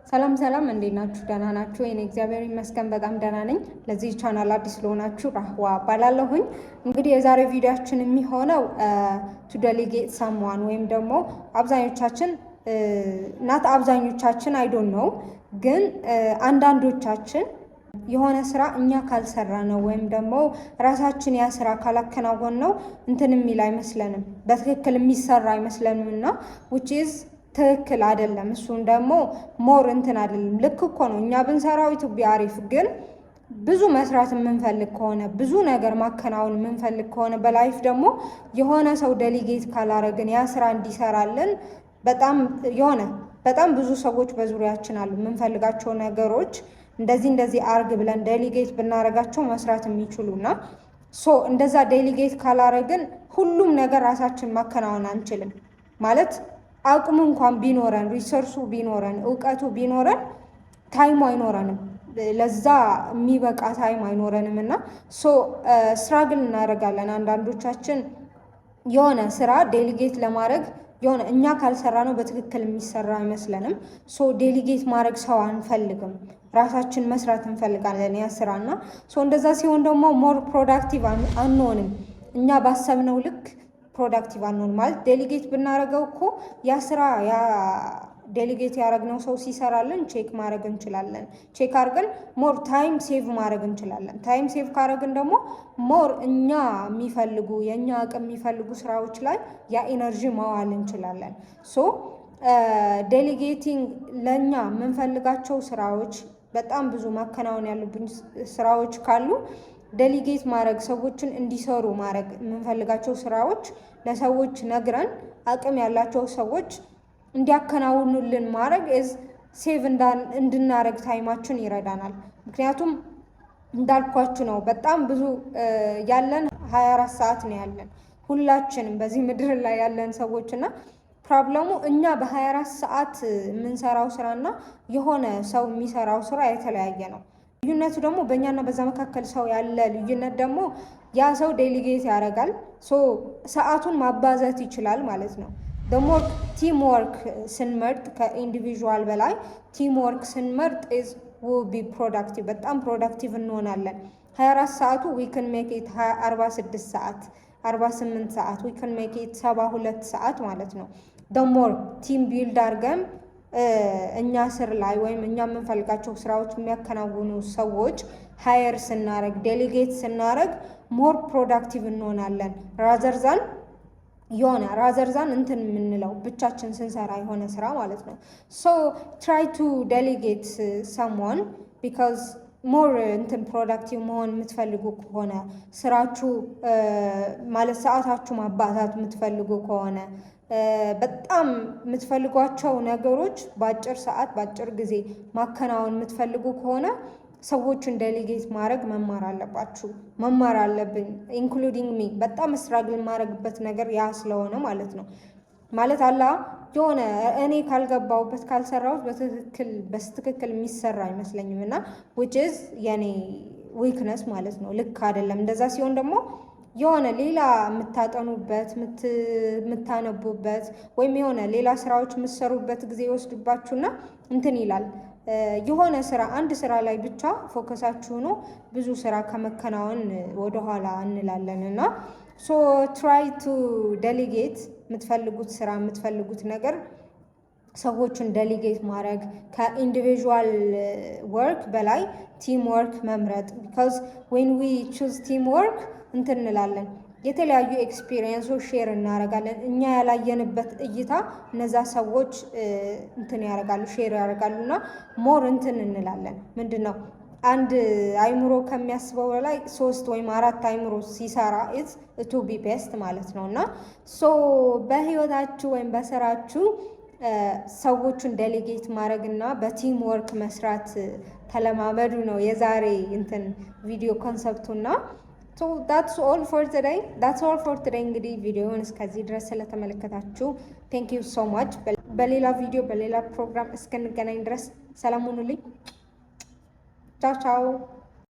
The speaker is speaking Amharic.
ሰላም ሰላም፣ እንዴት ናችሁ? ደህና ናችሁ? እኔ እግዚአብሔር ይመስገን በጣም ደህና ነኝ። ለዚህ ቻናል አዲስ ለሆናችሁ ራህዋ ባላለሁኝ። እንግዲህ የዛሬ ቪዲዮአችን የሚሆነው ቱ ዴሊጌት ሳምዋን ወይም ደግሞ አብዛኞቻችን አይ ዶንት ኖው ግን አንዳንዶቻችን የሆነ ስራ እኛ ካልሰራ ነው ወይም ደግሞ ራሳችን ያ ስራ ካላከናወን ነው እንትን የሚል አይመስለንም፣ በትክክል የሚሰራ አይመስለንም እና which is ትክክል አይደለም። እሱን ደግሞ ሞር እንትን አይደለም። ልክ እኮ ነው እኛ ብንሰራው ኢትዮጵያ አሪፍ፣ ግን ብዙ መስራት የምንፈልግ ከሆነ ብዙ ነገር ማከናወን የምንፈልግ ከሆነ በላይፍ ደግሞ የሆነ ሰው ዴሊጌት ካላረግን ያ ስራ እንዲሰራልን በጣም ብዙ ሰዎች በዙሪያችን አሉ። የምንፈልጋቸው ነገሮች እንደዚህ አርግ ብለን ዴሊጌት ብናረጋቸው መስራት የሚችሉና እንደዛ ዴሊጌት ካላረግን ሁሉም ነገር ራሳችን ማከናወን አንችልም ማለት አቅሙ እንኳን ቢኖረን ሪሰርቹ ቢኖረን እውቀቱ ቢኖረን ታይሙ አይኖረንም፣ ለዛ የሚበቃ ታይም አይኖረንም እና ስትራግል እናደርጋለን። አንዳንዶቻችን የሆነ ስራ ዴሊጌት ለማድረግ የሆነ እኛ ካልሰራ ነው በትክክል የሚሰራ አይመስለንም። ዴሊጌት ማድረግ ሰው አንፈልግም፣ ራሳችን መስራት እንፈልጋለን ያ ስራና እንደዛ ሲሆን ደግሞ ሞር ፕሮዳክቲቭ አንሆንም። እኛ ባሰብነው ልክ ፕሮዳክቲቭ አንሆን ማለት ዴሊጌት ብናረገው እኮ ያ ስራ ያ ዴሊጌት ያረግነው ሰው ሲሰራልን ቼክ ማድረግ እንችላለን። ቼክ አድርገን ሞር ታይም ሴቭ ማድረግ እንችላለን። ታይም ሴቭ ካረግን ደግሞ ሞር እኛ የሚፈልጉ የእኛ አቅም የሚፈልጉ ስራዎች ላይ ያ ኤነርጂ ማዋል እንችላለን። ዴሊጌቲንግ ለእኛ የምንፈልጋቸው ስራዎች በጣም ብዙ ማከናወን ያሉብን ስራዎች ካሉ ዴሊጌት ማድረግ ሰዎችን እንዲሰሩ ማድረግ የምንፈልጋቸው ስራዎች ለሰዎች ነግረን አቅም ያላቸው ሰዎች እንዲያከናውኑልን ማድረግ ሴቭ እንድናረግ ታይማችን ይረዳናል። ምክንያቱም እንዳልኳችሁ ነው በጣም ብዙ ያለን 24 ሰዓት ነው ያለን ሁላችንም በዚህ ምድር ላይ ያለን ሰዎች እና ፕሮብለሙ እኛ በ24 ሰዓት የምንሰራው ስራና የሆነ ሰው የሚሰራው ስራ የተለያየ ነው። ልዩነቱ ደግሞ በእኛና በዛ መካከል ሰው ያለ ልዩነት ደግሞ ያ ሰው ዴሊጌት ያደርጋል፣ ሰዓቱን ማባዛት ይችላል ማለት ነው። ደግሞ ቲም ወርክ ስንመርጥ ከኢንዲቪዥዋል በላይ ቲም ወርክ ስንመርጥ will be productive በጣም ፕሮዳክቲቭ እንሆናለን። 24 ሰዓቱ we can make it 46 ሰዓት 48 ሰዓት we can make it 72 ሰዓት ማለት ነው። ደግሞ ቲም ቢልድ አድርገን እኛ ስር ላይ ወይም እኛ የምንፈልጋቸው ስራዎች የሚያከናውኑ ሰዎች ሃየር ስናረግ ዴሊጌት ስናረግ ሞር ፕሮዳክቲቭ እንሆናለን። ራዘርዛን እንትን የምንለው ብቻችን ስንሰራ የሆነ ስራ ማለት ነው። ትራይ ቱ ዴሊጌት ሰምዋን ቢካዝ ሞር እንትን ፕሮዳክቲቭ መሆን የምትፈልጉ ከሆነ ስራችሁ ማለት ሰዓታችሁ ማባዛት የምትፈልጉ ከሆነ በጣም የምትፈልጓቸው ነገሮች በአጭር ሰዓት በአጭር ጊዜ ማከናወን የምትፈልጉ ከሆነ ሰዎችን ዴሊጌት ማድረግ መማር አለባችሁ። መማር አለብን ኢንክሉዲንግ ሚ። በጣም ስትራግል የማድረግበት ነገር ያ ስለሆነ ማለት ነው። ማለት የሆነ እኔ ካልገባሁበት ካልሰራሁት በትክክል የሚሰራ አይመስለኝም እና which is የኔ ዊክነስ ማለት ነው። ልክ አይደለም። እንደዛ ሲሆን ደግሞ የሆነ ሌላ የምታጠኑበት የምታነቡበት ወይም የሆነ ሌላ ስራዎች የምትሰሩበት ጊዜ ይወስድባችሁና እንትን ይላል። የሆነ ስራ አንድ ስራ ላይ ብቻ ፎከሳችሁ ሆኖ ብዙ ስራ ከመከናወን ወደኋላ እንላለን እና ትራይ ቱ ዴሊጌት የምትፈልጉት ስራ የምትፈልጉት ነገር ሰዎችን ዴሊጌት ማድረግ ከኢንዲቪዥዋል ወርክ በላይ ቲም ወርክ መምረጥ ቢካዝ ዌን ዊ ቹዝ ቲም ወርክ እንትን እንላለን። የተለያዩ ኤክስፒሪየንሶች ሼር እናደርጋለን። እኛ ያላየንበት እይታ እነዛ ሰዎች እንትን ያደርጋሉ ሼር ያደርጋሉ እና ሞር እንትን እንላለን። ምንድን ነው አንድ አይምሮ ከሚያስበው በላይ 3 ወይም 4 አይምሮ ሲሰራ ቱ ቢ ቤስት ማለት ነው እና በህይወታችሁ ወይም በስራችሁ ሰዎችን ዴሊጌት ማድረግ እና በቲም ወርክ መስራት ተለማመዱ ነው የዛሬ እንትን ቪዲዮ ኮንሰፕቱና that's all for today እንግዲህ ቪዲዮውን እስከዚህ ድረስ ስለተመለከታችሁ thank you so much። በሌላ ቪዲዮ በሌላ ፕሮግራም እስከንገናኝ ድረስ ሰላም ሁኑልኝ። ቻው ቻው።